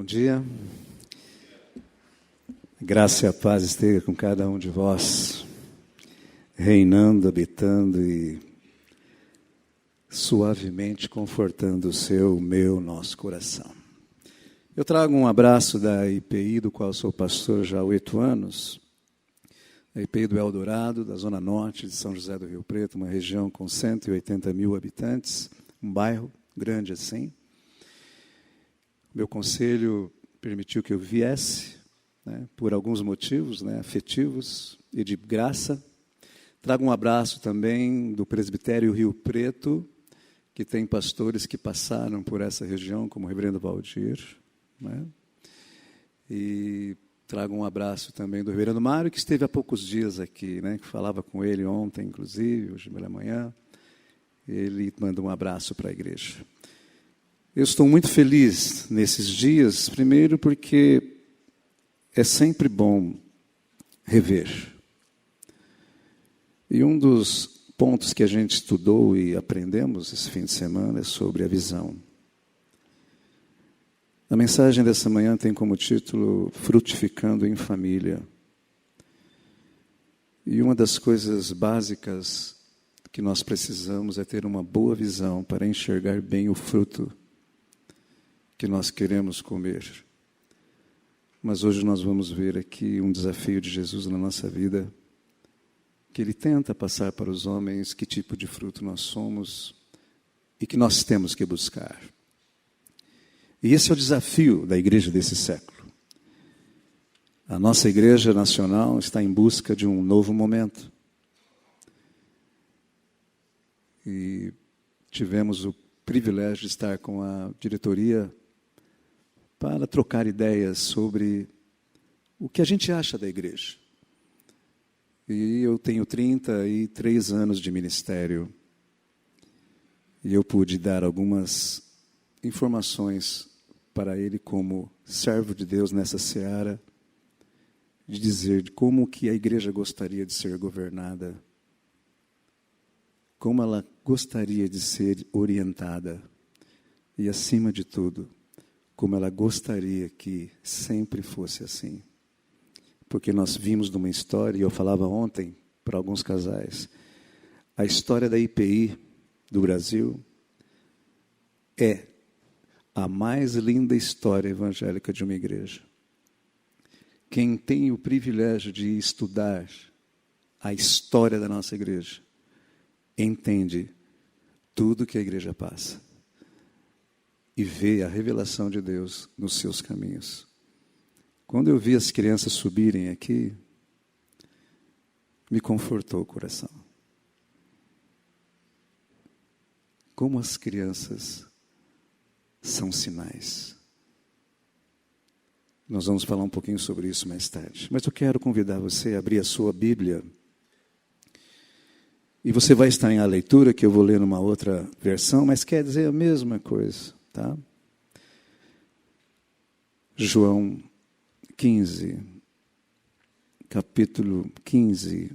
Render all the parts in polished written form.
Bom dia. Graça e a paz esteja com cada um de vós, reinando, habitando e suavemente confortando o seu, nosso coração. Eu trago um abraço da IPI, do qual sou pastor já há 8 anos, a IPI do Eldorado, da Zona Norte de São José do Rio Preto, uma região com 180 mil habitantes, um bairro grande assim. Meu conselho permitiu que eu viesse, por alguns motivos, afetivos e de graça. Trago um abraço também do Presbitério Rio Preto, que tem pastores que passaram por essa região, como o reverendo Valdir. E trago um abraço também do reverendo Mário, que esteve há poucos dias aqui, que falava com ele ontem, inclusive, hoje pela manhã. Ele manda um abraço para a igreja. Eu estou muito feliz nesses dias, primeiro porque é sempre bom rever. E um dos pontos que a gente estudou e aprendemos esse fim de semana é sobre a visão. A mensagem dessa manhã tem como título Frutificando em Família. E uma das coisas básicas que nós precisamos é ter uma boa visão para enxergar bem o fruto que nós queremos comer. Mas hoje nós vamos ver aqui um desafio de Jesus na nossa vida, que Ele tenta passar para os homens que tipo de fruto nós somos e que nós temos que buscar. E esse é o desafio da igreja desse século. A nossa igreja nacional está em busca de um novo momento. E tivemos o privilégio de estar com a diretoria para trocar ideias sobre o que a gente acha da igreja. E eu tenho 33 anos de ministério. E eu pude dar algumas informações para ele como servo de Deus nessa seara, de dizer de como que a igreja gostaria de ser governada, como ela gostaria de ser orientada e, acima de tudo, como ela gostaria que sempre fosse assim. Porque nós vimos numa história, e eu falava ontem para alguns casais, a história da IPI do Brasil é a mais linda história evangélica de uma igreja. Quem tem o privilégio de estudar a história da nossa igreja, entende tudo que a igreja passa e vê a revelação de Deus nos seus caminhos. Quando eu vi as crianças subirem aqui, me confortou o coração. Como as crianças são sinais. Nós vamos falar um pouquinho sobre isso mais tarde. Mas eu quero convidar você a abrir a sua Bíblia. E você vai estar em a leitura, que eu vou ler numa outra versão, mas quer dizer a mesma coisa, tá? João 15, capítulo 15,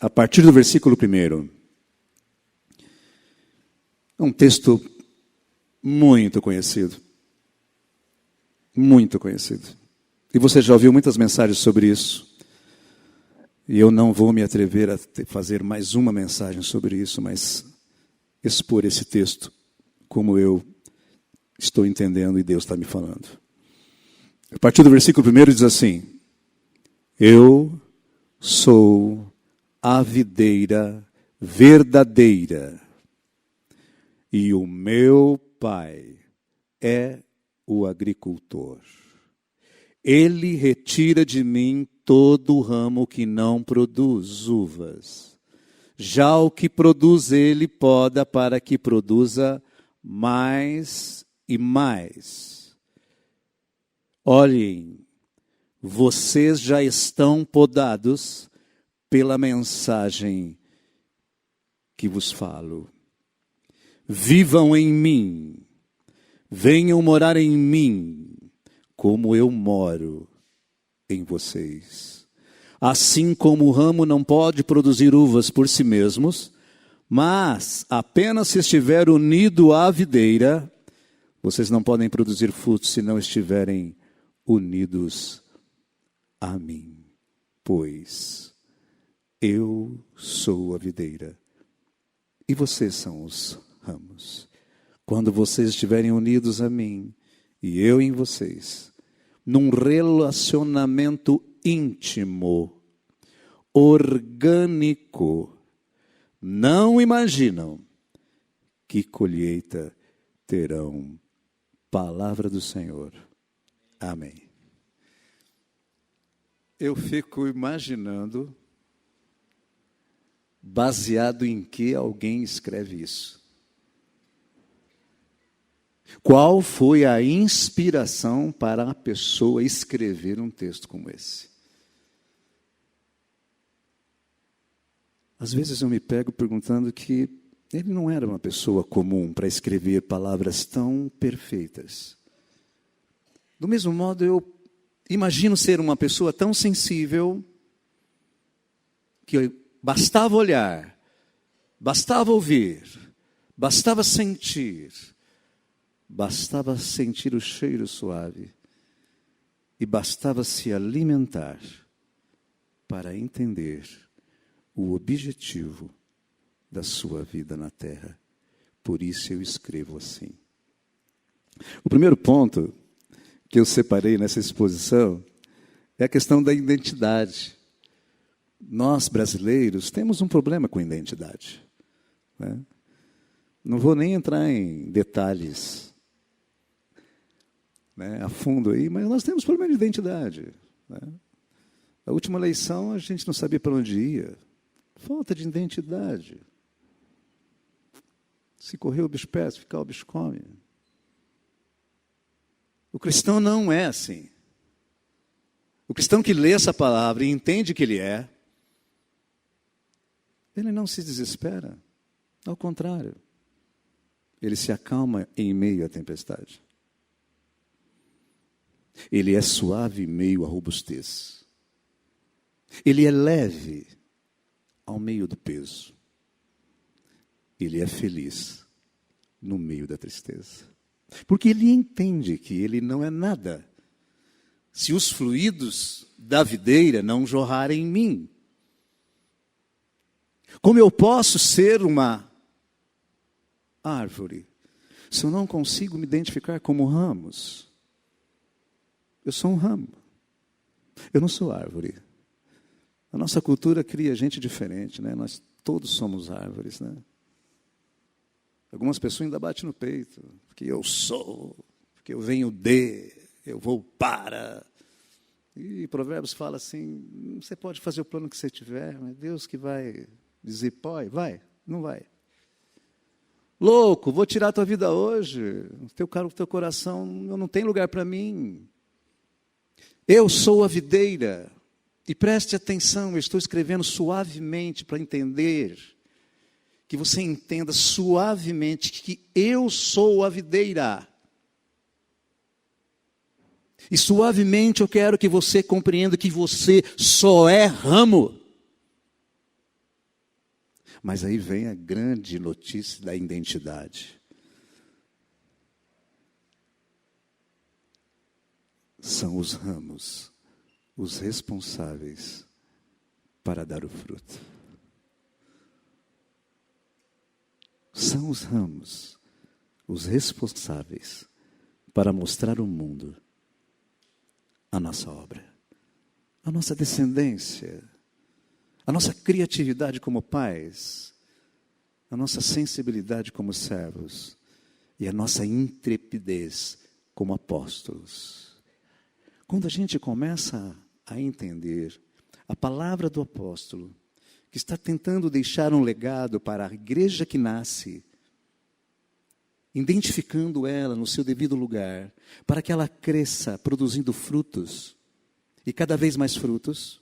a partir do versículo 1. É um texto muito conhecido. Muito conhecido. E você já ouviu muitas mensagens sobre isso. E eu não vou me atrever a fazer mais uma mensagem sobre isso, mas expor esse texto como eu estou entendendo e Deus está me falando. A partir do versículo 1 diz assim: Eu sou a videira verdadeira e o meu Pai é o agricultor. Ele retira de mim todo o ramo que não produz uvas. Já o que produz ele poda para que produza mais e mais. Olhem, vocês já estão podados pela mensagem que vos falo. Vivam em mim, venham morar em mim, como eu moro em vocês. Assim como o ramo não pode produzir uvas por si mesmos, mas apenas se estiver unido à videira, vocês não podem produzir frutos se não estiverem unidos a mim, pois eu sou a videira e vocês são os ramos. Quando vocês estiverem unidos a mim e eu em vocês, num relacionamento íntimo, orgânico, não imaginam que colheita terão. Palavra do Senhor. Amém. Eu fico imaginando, baseado em que alguém escreve isso. Qual foi a inspiração para a pessoa escrever um texto como esse? Às vezes eu me pego perguntando que ele não era uma pessoa comum para escrever palavras tão perfeitas. Do mesmo modo, eu imagino ser uma pessoa tão sensível que bastava olhar, bastava ouvir, bastava sentir o cheiro suave e bastava se alimentar para entender o objetivo da sua vida na terra. Por isso eu escrevo assim. O primeiro ponto que eu separei nessa exposição é a questão da identidade. Nós, brasileiros, temos um problema com identidade, né? Não vou nem entrar em detalhes, né, a fundo aí, mas nós temos problema de identidade, né? A última eleição a gente não sabia para onde ia. Falta de identidade. Se correr o bicho pega, se ficar o bicho come. O cristão não é assim. O cristão que lê essa palavra e entende que ele é, ele não se desespera. Ao contrário, ele se acalma em meio à tempestade. Ele é suave em meio à robustez. Ele é leve ao meio do peso. Ele é feliz no meio da tristeza. Porque ele entende que ele não é nada se os fluidos da videira não jorrarem em mim. Como eu posso ser uma árvore se eu não consigo me identificar como ramos? Eu sou um ramo. Eu não sou árvore. A nossa cultura cria gente diferente, né? Nós todos somos árvores, né? Algumas pessoas ainda batem no peito, porque eu sou, porque eu venho de, eu vou para. E Provérbios fala assim, você pode fazer o plano que você tiver, mas Deus que vai dizer, pode, vai, não vai. Louco, vou tirar a tua vida hoje, o teu coração não tem lugar para mim. Eu sou a videira, e preste atenção, eu estou escrevendo suavemente para entender, que você entenda suavemente que eu sou a videira. E suavemente eu quero que você compreenda que você só é ramo. Mas aí vem a grande notícia da identidade. São os ramos os responsáveis para dar o fruto. São os ramos os responsáveis para mostrar ao mundo a nossa obra, a nossa descendência, a nossa criatividade como pais, a nossa sensibilidade como servos e a nossa intrepidez como apóstolos. Quando a gente começa a entender a palavra do apóstolo, que está tentando deixar um legado para a igreja que nasce, identificando ela no seu devido lugar, para que ela cresça produzindo frutos, e cada vez mais frutos,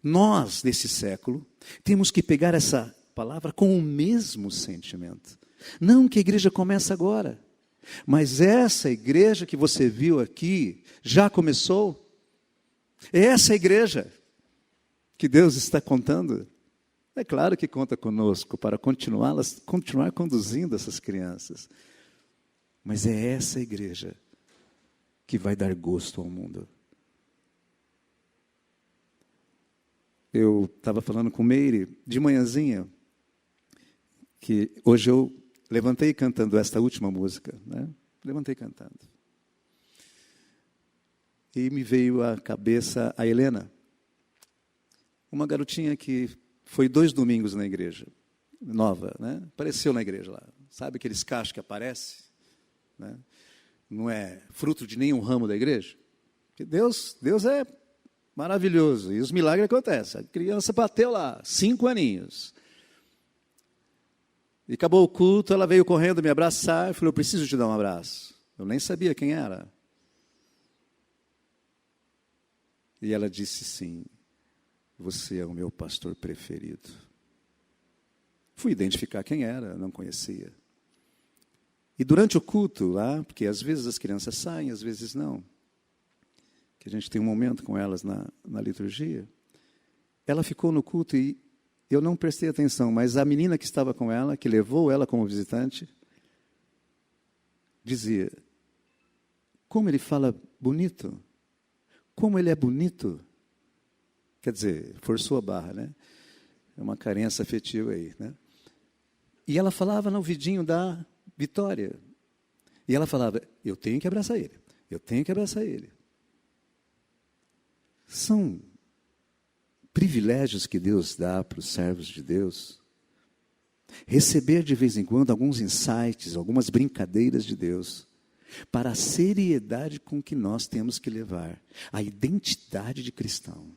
nós, nesse século, temos que pegar essa palavra com o mesmo sentimento. Não que a igreja começa agora, mas essa igreja que você viu aqui, já começou. É essa igreja que Deus está contando. É claro que conta conosco para continuar conduzindo essas crianças. Mas é essa igreja que vai dar gosto ao mundo. Eu estava falando com Meire de manhãzinha, que hoje eu levantei cantando esta última música, né? Levantei cantando. E me veio à cabeça a Helena, uma garotinha que foi 2 domingos na igreja, nova, né? Apareceu na igreja lá. Sabe aqueles cachos que aparecem? Né? Não é fruto de nenhum ramo da igreja? Porque Deus é maravilhoso, e os milagres acontecem. A criança bateu lá, 5 aninhos. E acabou o culto, ela veio correndo me abraçar, e falou, eu preciso te dar um abraço. Eu nem sabia quem era. E ela disse sim, você é o meu pastor preferido. Fui identificar quem era, não conhecia. E durante o culto lá, porque às vezes as crianças saem, às vezes não, que a gente tem um momento com elas na liturgia, ela ficou no culto e eu não prestei atenção, mas a menina que estava com ela, que levou ela como visitante, dizia, como ele fala bonito, como ele é bonito. Quer dizer, forçou a barra, né? É uma carência afetiva aí, né? E ela falava no ouvidinho da Vitória. E ela falava, eu tenho que abraçar ele, eu tenho que abraçar ele. São privilégios que Deus dá para os servos de Deus. Receber de vez em quando alguns insights, algumas brincadeiras de Deus, para a seriedade com que nós temos que levar a identidade de cristão.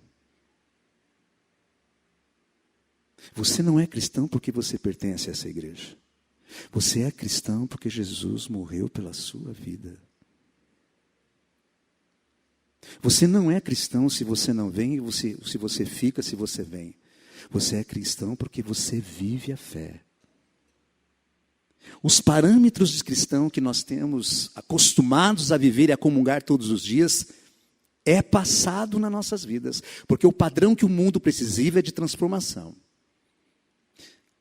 Você não é cristão porque você pertence a essa igreja. Você é cristão porque Jesus morreu pela sua vida. Você não é cristão se você não vem, se você fica, se você vem. Você é cristão porque você vive a fé. Os parâmetros de cristão que nós temos acostumados a viver e a comungar todos os dias é passado nas nossas vidas, porque o padrão que o mundo precisa é de transformação.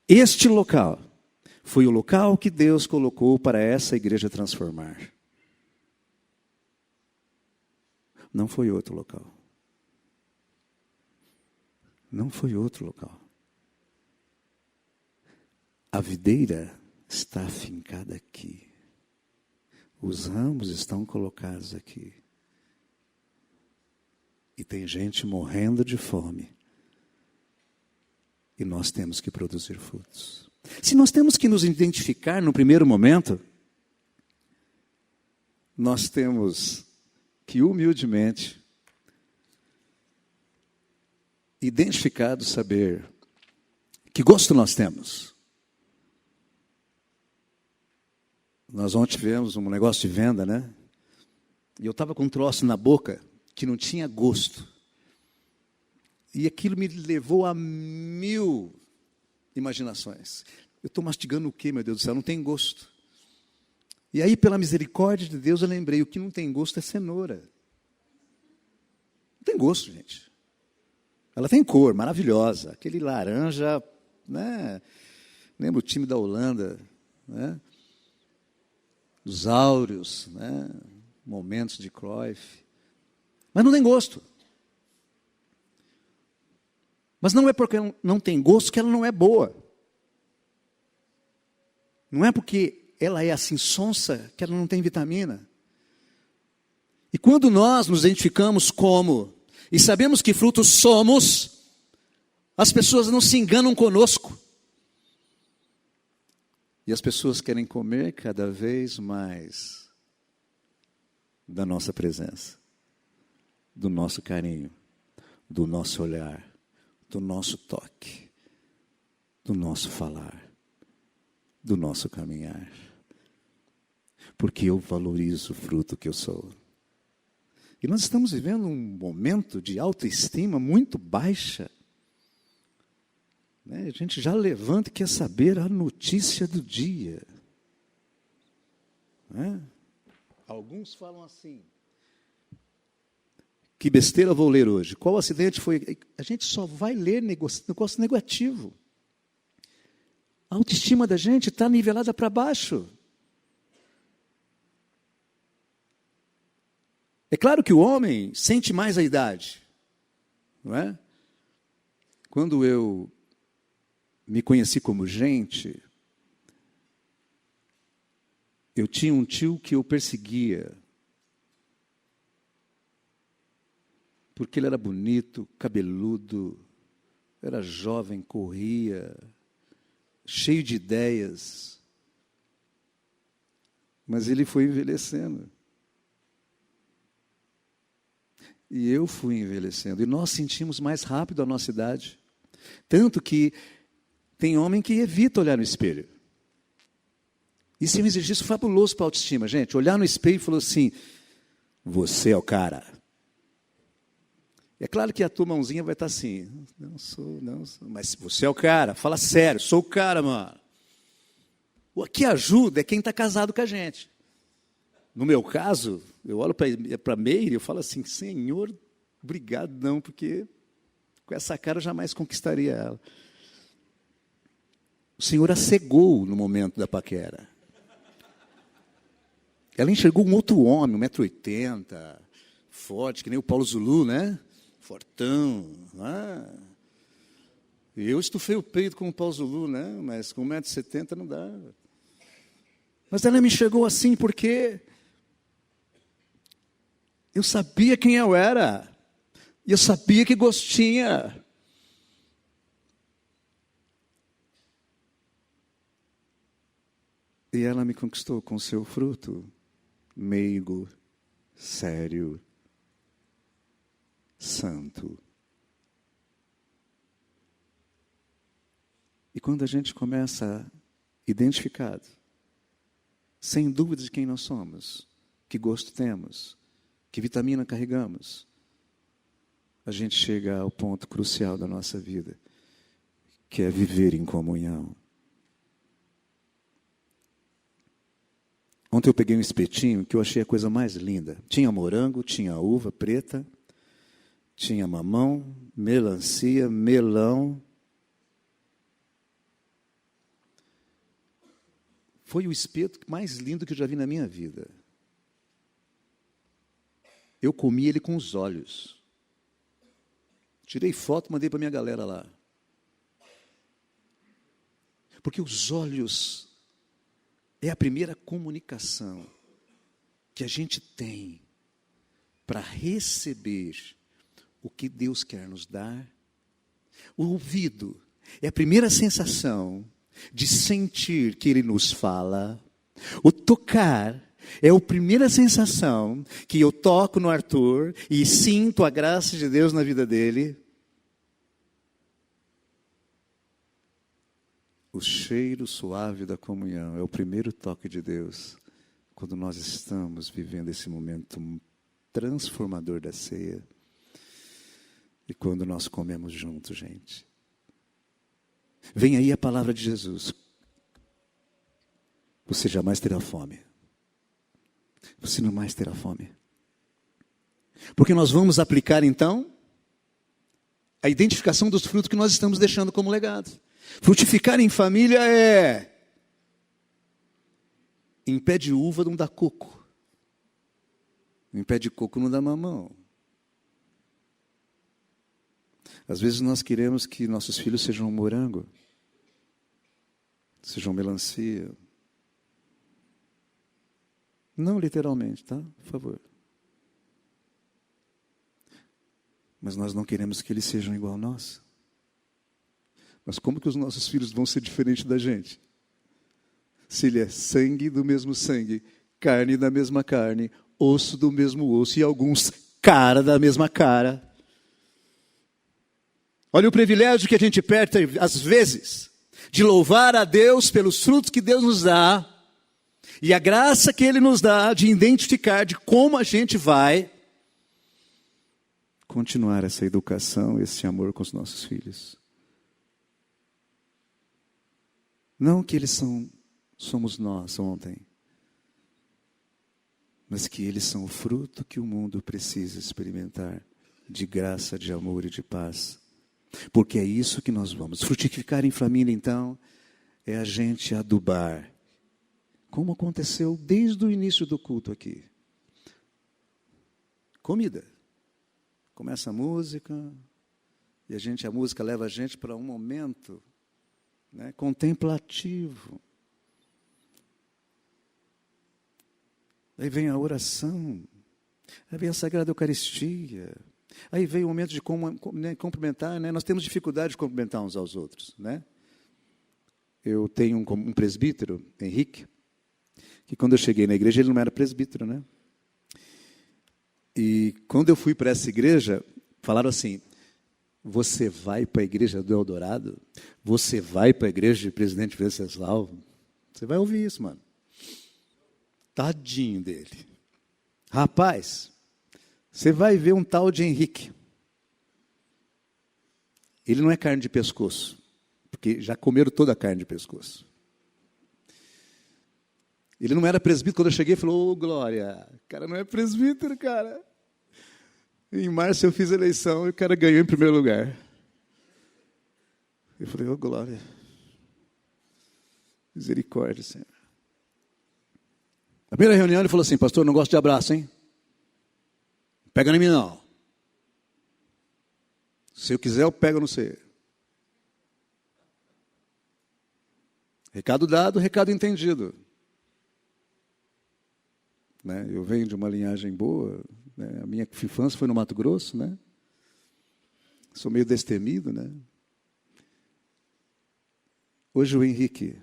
Este local foi o local que Deus colocou para essa igreja transformar. Não foi outro local. Não foi outro local. A videira está afincada aqui. Os ramos estão colocados aqui. E tem gente morrendo de fome. E nós temos que produzir frutos. Se nós temos que nos identificar no primeiro momento, nós temos que humildemente, identificado, saber que gosto nós temos. Nós ontem tivemos um negócio de venda, né? E eu estava com um troço na boca que não tinha gosto. E aquilo me levou a 1000 imaginações. Eu estou mastigando o quê, meu Deus do céu? Não tem gosto. E aí, pela misericórdia de Deus, eu lembrei, o que não tem gosto é cenoura. Não tem gosto, gente. Ela tem cor, maravilhosa. Aquele laranja, né? Lembra o time da Holanda, né? Os áureos, né? Momentos de Cruyff. Mas não tem gosto. Mas não é porque não tem gosto que ela não é boa. Não é porque ela é assim sonsa que ela não tem vitamina. E quando nós nos identificamos como, e sabemos que frutos somos, as pessoas não se enganam conosco. E as pessoas querem comer cada vez mais da nossa presença, do nosso carinho, do nosso olhar, do nosso toque, do nosso falar, do nosso caminhar. Porque eu valorizo o fruto que eu sou. E nós estamos vivendo um momento de autoestima muito baixa. A gente já levanta e quer saber a notícia do dia. Alguns falam assim, que besteira vou ler hoje? Qual acidente foi? A gente só vai ler negócio negativo. A autoestima da gente está nivelada para baixo. É claro que o homem sente mais a idade, não é? Quando eu me conheci como gente, eu tinha um tio que eu perseguia, porque ele era bonito, cabeludo, era jovem, corria, cheio de ideias, mas ele foi envelhecendo. E eu fui envelhecendo. E nós sentimos mais rápido a nossa idade. Tanto que tem homem que evita olhar no espelho. Isso é um exercício fabuloso para a autoestima, gente. Olhar no espelho e falar assim, você é o cara. É claro que a tua mãozinha vai estar assim, não sou, mas você é o cara, fala sério, sou o cara, mano. O que ajuda é quem está casado com a gente. No meu caso, eu olho para a Meire e eu falo assim, Senhor, obrigado não, porque com essa cara eu jamais conquistaria ela. O Senhor a cegou no momento da paquera. Ela enxergou um outro homem, 1,80 m, forte, que nem o Paulo Zulu, né? Fortão. Eu estufei o peito com o Paulo Zulu, né? Mas com 1,70 m não dá. Mas ela me enxergou assim porque eu sabia quem eu era. E eu sabia que gostinha. E ela me conquistou com seu fruto, meigo, sério, santo. E quando a gente começa a identificar, sem dúvida de quem nós somos, que gosto temos, que vitamina carregamos, a gente chega ao ponto crucial da nossa vida, que é viver em comunhão. Ontem eu peguei um espetinho que eu achei a coisa mais linda. Tinha morango, tinha uva preta, tinha mamão, melancia, melão. Foi o espeto mais lindo que eu já vi na minha vida. Eu comi ele com os olhos. Tirei foto, mandei para minha galera lá. Porque os olhos é a primeira comunicação que a gente tem para receber o que Deus quer nos dar. O ouvido é a primeira sensação de sentir que Ele nos fala. O tocar é a primeira sensação que eu toco no Arthur e sinto a graça de Deus na vida dele. O cheiro suave da comunhão é o primeiro toque de Deus quando nós estamos vivendo esse momento transformador da ceia e quando nós comemos juntos, gente. Vem aí a palavra de Jesus. Você jamais terá fome. Você não mais terá fome. Porque nós vamos aplicar então a identificação dos frutos que nós estamos deixando como legado. Frutificar em família é em pé de uva não dá coco. Em pé de coco não dá mamão. Às vezes nós queremos que nossos filhos sejam morango, sejam melancia. Não literalmente, tá? Por favor. Mas nós não queremos que eles sejam igual a nós. Mas como que os nossos filhos vão ser diferentes da gente? Se ele é sangue do mesmo sangue, carne da mesma carne, osso do mesmo osso e alguns cara da mesma cara. Olha o privilégio que a gente perde, às vezes, de louvar a Deus pelos frutos que Deus nos dá e a graça que Ele nos dá de identificar de como a gente vai continuar essa educação, esse amor com os nossos filhos. Não que eles somos nós ontem, mas que eles são o fruto que o mundo precisa experimentar, de graça, de amor e de paz. Porque é isso que nós vamos. Frutificar em família, então, é a gente adubar, como aconteceu desde o início do culto aqui. comida. Começa a música, e a música leva a gente para um momento, né, contemplativo. Aí vem a oração, aí vem a Sagrada Eucaristia, aí vem o momento de cumprimentar, né? Nós temos dificuldade de cumprimentar uns aos outros, né? Eu tenho um presbítero, Henrique, que quando eu cheguei na igreja, ele não era presbítero, né? E quando eu fui para essa igreja, falaram assim: você vai para a igreja do Eldorado? Você vai para a igreja de Presidente Venceslau? Você vai ouvir isso, mano. Tadinho dele. Rapaz, você vai ver um tal de Henrique. Ele não é carne de pescoço, porque já comeram toda a carne de pescoço. Ele não era presbítero. Quando eu cheguei, ele falou: ô, Glória, o cara não é presbítero, cara. Em março eu fiz a eleição e o cara ganhou em primeiro lugar. Eu falei: ô, Glória, misericórdia, Senhor. Na primeira reunião ele falou assim: pastor, não gosto de abraço, hein? Pega em mim, não. Se eu quiser, eu pego no você. Recado dado, recado entendido. Né? Eu venho de uma linhagem boa, né? A minha infância foi no Mato Grosso, né? Sou meio destemido, né? Hoje o Henrique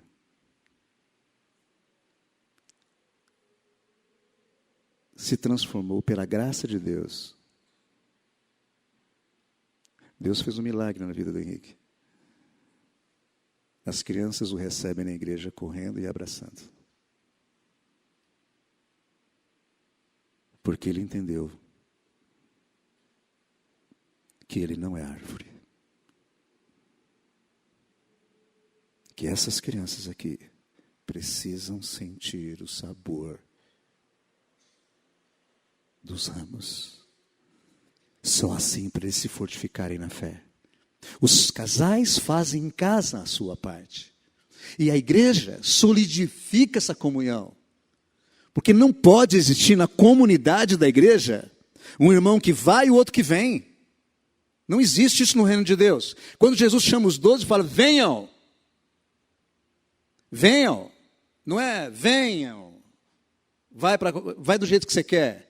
se transformou pela graça de Deus. Deus fez um milagre na vida do Henrique. As crianças o recebem na igreja correndo e abraçando. Porque ele entendeu que ele não é árvore. Que essas crianças aqui precisam sentir o sabor dos ramos. Só assim para eles se fortificarem na fé. Os casais fazem em casa a sua parte. E a igreja solidifica essa comunhão. Porque não pode existir na comunidade da igreja um irmão que vai e o outro que vem. Não existe isso no reino de Deus. Quando Jesus chama os 12, fala: venham. Venham. Não é venham. Vai do jeito que você quer.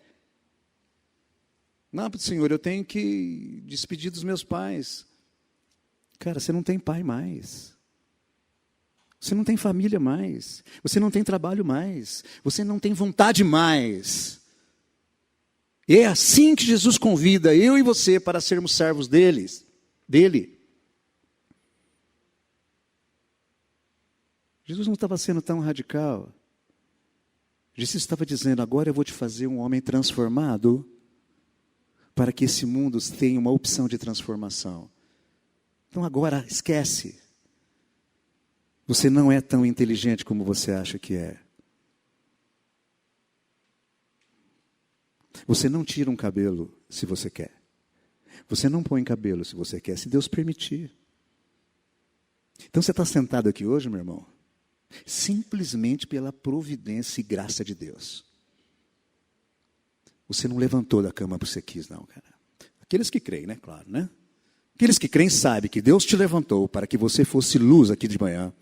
Não, Senhor, eu tenho que despedir dos meus pais. Cara, você não tem pai mais. Você não tem família mais. Você não tem trabalho mais. Você não tem vontade mais. E é assim que Jesus convida eu e você para sermos servos dele. Jesus não estava sendo tão radical. Jesus estava dizendo: agora eu vou te fazer um homem transformado, para que esse mundo tenha uma opção de transformação. Então agora esquece. Você não é tão inteligente como você acha que é. Você não tira um cabelo se você quer. Você não põe cabelo se você quer, se Deus permitir. Então você está sentado aqui hoje, meu irmão, simplesmente pela providência e graça de Deus. Você não levantou da cama porque você quis, não, cara. Aqueles que creem, né? Claro, né? Aqueles que creem sabem que Deus te levantou para que você fosse luz aqui de manhã.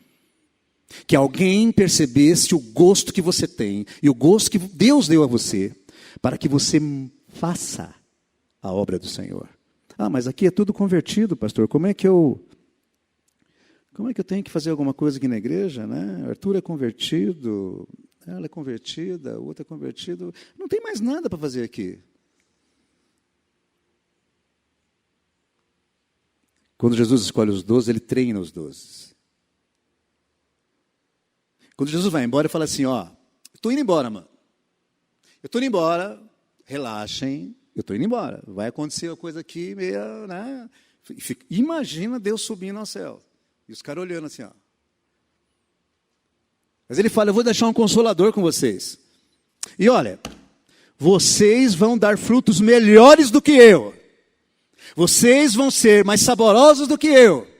Que alguém percebesse o gosto que você tem e o gosto que Deus deu a você, para que você faça a obra do Senhor. Ah, mas aqui é tudo convertido, pastor. Como é que eu tenho que fazer alguma coisa aqui na igreja, né? Arthur é convertido, ela é convertida, o outro é convertido. Não tem mais nada para fazer aqui. Quando Jesus escolhe os 12, ele treina os 12. Quando Jesus vai embora, ele fala assim: ó, estou indo embora, mano. Eu estou indo embora, relaxem, eu estou indo embora. Vai acontecer uma coisa aqui, meio, né? Imagina Deus subindo ao céu. E os caras olhando assim, ó. Mas ele fala: eu vou deixar um consolador com vocês. E olha, vocês vão dar frutos melhores do que eu. Vocês vão ser mais saborosos do que eu.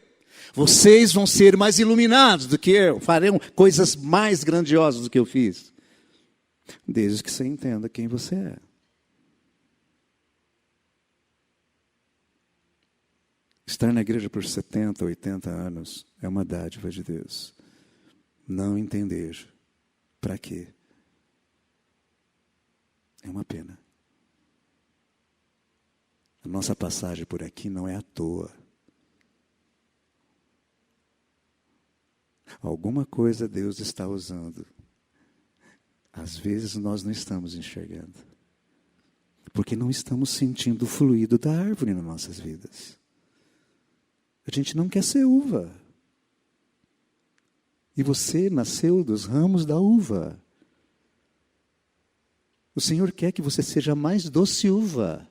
Vocês vão ser mais iluminados do que eu. Farão coisas mais grandiosas do que eu fiz. Desde que você entenda quem você é. Estar na igreja por 70, 80 anos é uma dádiva de Deus. Não entender para quê é uma pena. A nossa passagem por aqui não é à toa. Alguma coisa Deus está usando. Às vezes nós não estamos enxergando. Porque não estamos sentindo o fluido da árvore nas nossas vidas. A gente não quer ser uva. E você nasceu dos ramos da uva. O Senhor quer que você seja mais doce uva.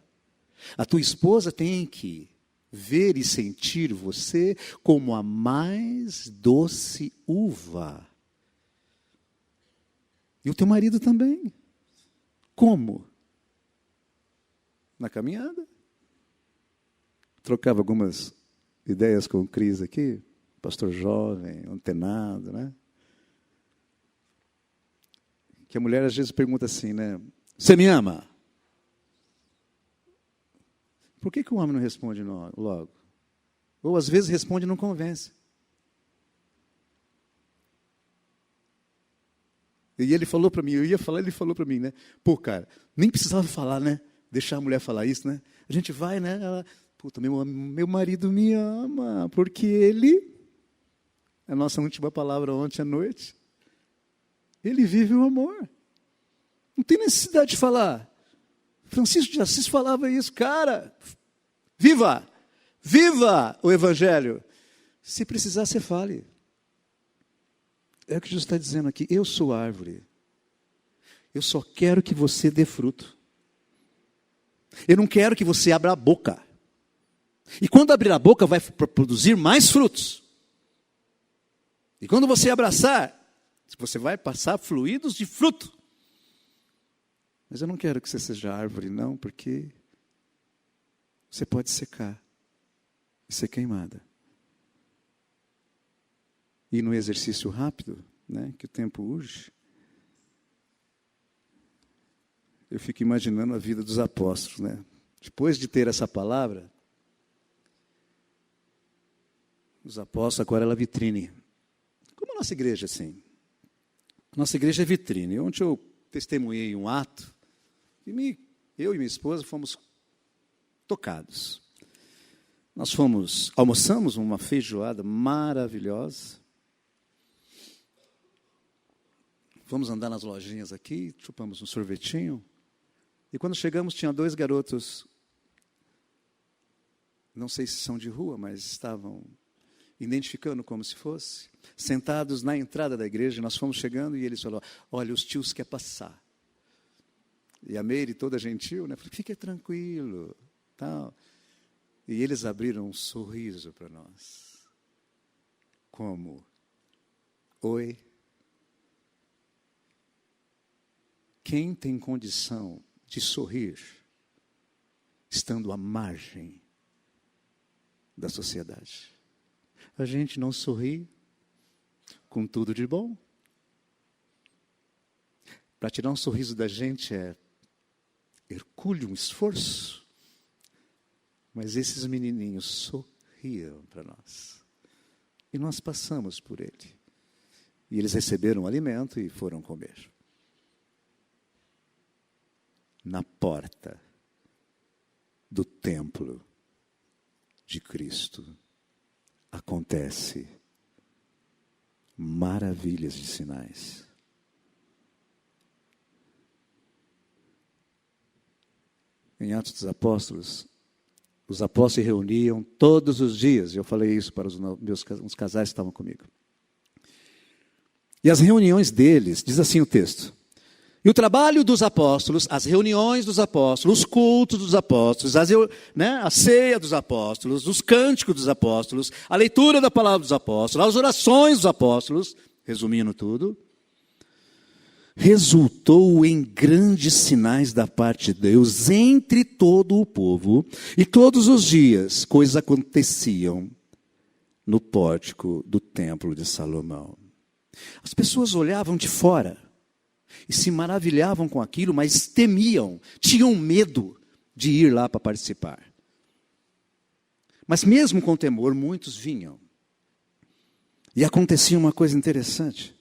A tua esposa tem que ver e sentir você como a mais doce uva. E o teu marido também. Como? Na caminhada. Trocava algumas ideias com o Cris aqui, pastor jovem, antenado, né? Que a mulher às vezes pergunta assim, né? Você me ama? Por que o homem não responde logo? Ou às vezes responde e não convence. E ele falou para mim, eu ia falar, ele falou para mim, né? Pô, cara, nem precisava falar, né? Deixar a mulher falar isso, né? A gente vai, né? Ela, puta, meu marido me ama, porque ele, a nossa última palavra ontem à noite, ele vive o amor. Não tem necessidade de falar. Francisco de Assis falava isso, cara, viva o Evangelho. Se precisar, você fale. É o que Jesus está dizendo aqui, eu sou a árvore. Eu só quero que você dê fruto. Eu não quero que você abra a boca. E quando abrir a boca, vai produzir mais frutos. E quando você abraçar, você vai passar fluidos de fruto. Mas eu não quero que você seja árvore, não, porque você pode secar e ser queimada. E no exercício rápido, né, que o tempo urge, eu fico imaginando a vida dos apóstolos, né? Depois de ter essa palavra, os apóstolos agora ela é vitrine. Como a nossa igreja, assim. Nossa igreja é vitrine. Ontem eu testemunhei um ato e eu e minha esposa fomos tocados. Nós almoçamos uma feijoada maravilhosa. Fomos andar nas lojinhas aqui, chupamos um sorvetinho. E quando chegamos, tinha 2 garotos, não sei se são de rua, mas estavam identificando como se fosse, sentados na entrada da igreja. Nós fomos chegando e eles falaram, olha, os tios querem passar. E a Meire, toda gentil, né? Falei, fique tranquilo. Tal. E eles abriram um sorriso para nós. Como? Oi? Quem tem condição de sorrir estando à margem da sociedade? A gente não sorri com tudo de bom. Para tirar um sorriso da gente é hercúleo, um esforço. Mas esses menininhos sorriam para nós. E nós passamos por ele. E eles receberam o alimento e foram comer. Na porta do templo de Cristo acontece maravilhas de sinais. Em Atos dos Apóstolos, os apóstolos se reuniam todos os dias. Eu falei isso para os casais que estavam comigo. E as reuniões deles, diz assim o texto, e o trabalho dos apóstolos, as reuniões dos apóstolos, os cultos dos apóstolos, a ceia dos apóstolos, os cânticos dos apóstolos, a leitura da palavra dos apóstolos, as orações dos apóstolos, resumindo tudo, resultou em grandes sinais da parte de Deus entre todo o povo, e todos os dias coisas aconteciam no pórtico do templo de Salomão. As pessoas olhavam de fora e se maravilhavam com aquilo, mas temiam, tinham medo de ir lá para participar. Mas mesmo com temor, muitos vinham. E acontecia uma coisa interessante.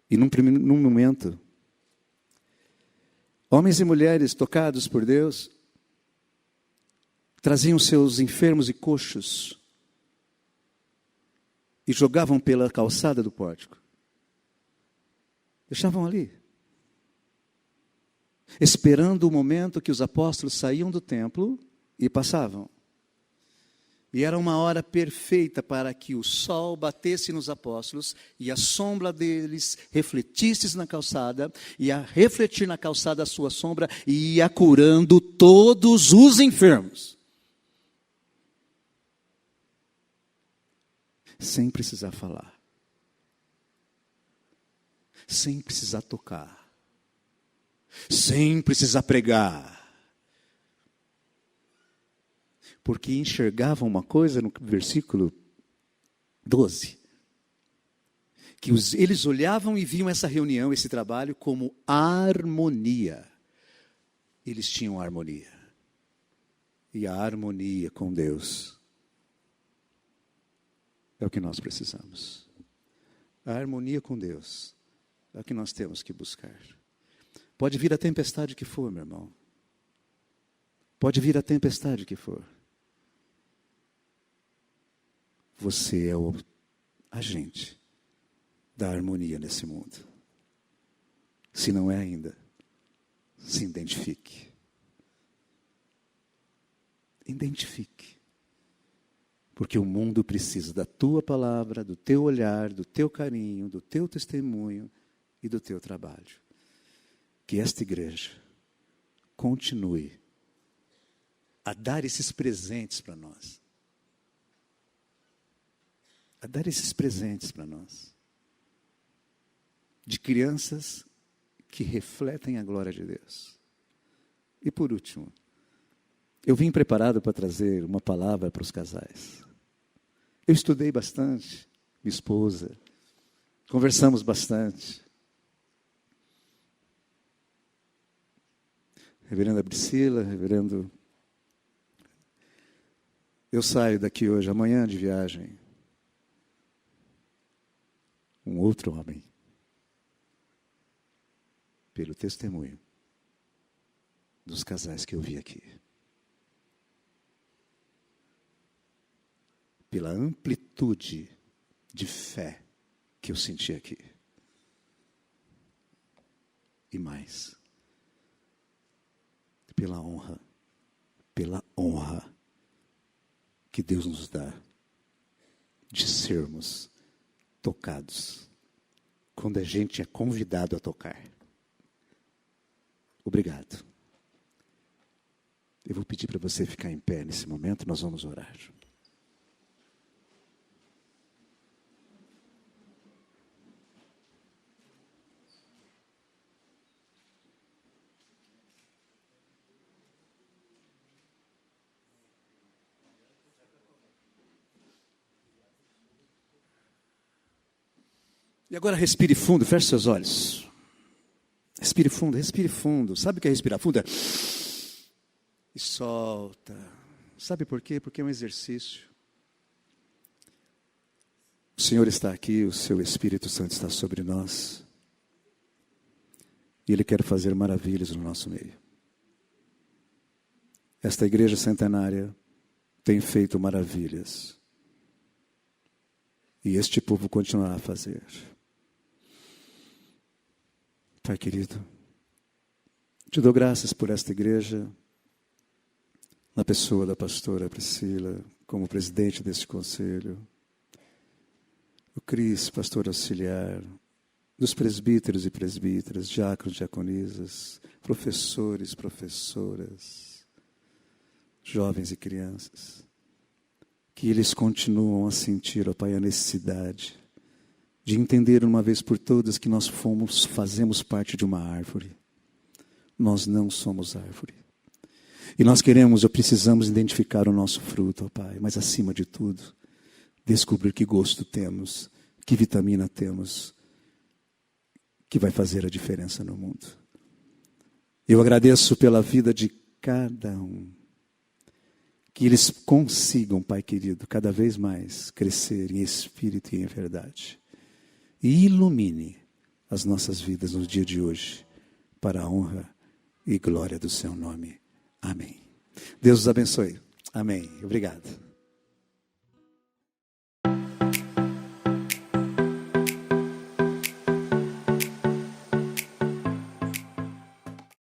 E num momento, homens e mulheres tocados por Deus, traziam seus enfermos e coxos e jogavam pela calçada do pórtico. Deixavam ali, esperando o momento que os apóstolos saíam do templo e passavam. E era uma hora perfeita para que o sol batesse nos apóstolos e a sombra deles refletisse na calçada, e a refletir na calçada a sua sombra, e ia curando todos os enfermos. Sem precisar falar. Sem precisar tocar. Sem precisar pregar. Porque enxergavam uma coisa no versículo 12. Que eles olhavam e viam essa reunião, esse trabalho, como harmonia. Eles tinham harmonia. E a harmonia com Deus é o que nós precisamos. A harmonia com Deus é o que nós temos que buscar. Pode vir a tempestade que for, meu irmão. Pode vir a tempestade que for. Você é o agente da harmonia nesse mundo. Se não é ainda, se identifique. Identifique. Porque o mundo precisa da tua palavra, do teu olhar, do teu carinho, do teu testemunho e do teu trabalho. Que esta igreja continue a dar esses presentes para nós. A dar esses presentes para nós. De crianças que refletem a glória de Deus. E por último, eu vim preparado para trazer uma palavra para os casais. Eu estudei bastante, minha esposa, conversamos bastante. Reverenda Priscila, reverendo... Eu saio daqui hoje, amanhã de viagem. Um outro homem. Pelo testemunho dos casais que eu vi aqui. Pela amplitude de fé que eu senti aqui. E mais, pela honra que Deus nos dá de sermos tocados quando a gente é convidado a tocar. Obrigado. Eu vou pedir para você ficar em pé nesse momento, nós vamos orar. E agora respire fundo, feche seus olhos. Respire fundo, respire fundo. Sabe o que é respirar fundo? E solta. Sabe por quê? Porque é um exercício. O Senhor está aqui, o seu Espírito Santo está sobre nós. E Ele quer fazer maravilhas no nosso meio. Esta igreja centenária tem feito maravilhas. E este povo continuará a fazer. Pai querido, te dou graças por esta igreja, na pessoa da pastora Priscila, como presidente deste conselho, o Cris, pastor auxiliar, dos presbíteros e presbíteras, diáconos, diaconisas, professores, professoras, jovens e crianças, que eles continuam a sentir, ó Pai, a necessidade de entender uma vez por todas que nós fazemos parte de uma árvore. Nós não somos árvore. E nós queremos ou precisamos identificar o nosso fruto, ó Pai, mas acima de tudo, descobrir que gosto temos, que vitamina temos, que vai fazer a diferença no mundo. Eu agradeço pela vida de cada um. Que eles consigam, Pai querido, cada vez mais crescer em espírito e em verdade. E ilumine as nossas vidas no dia de hoje, para a honra e glória do seu nome. Amém. Deus os abençoe. Amém. Obrigado.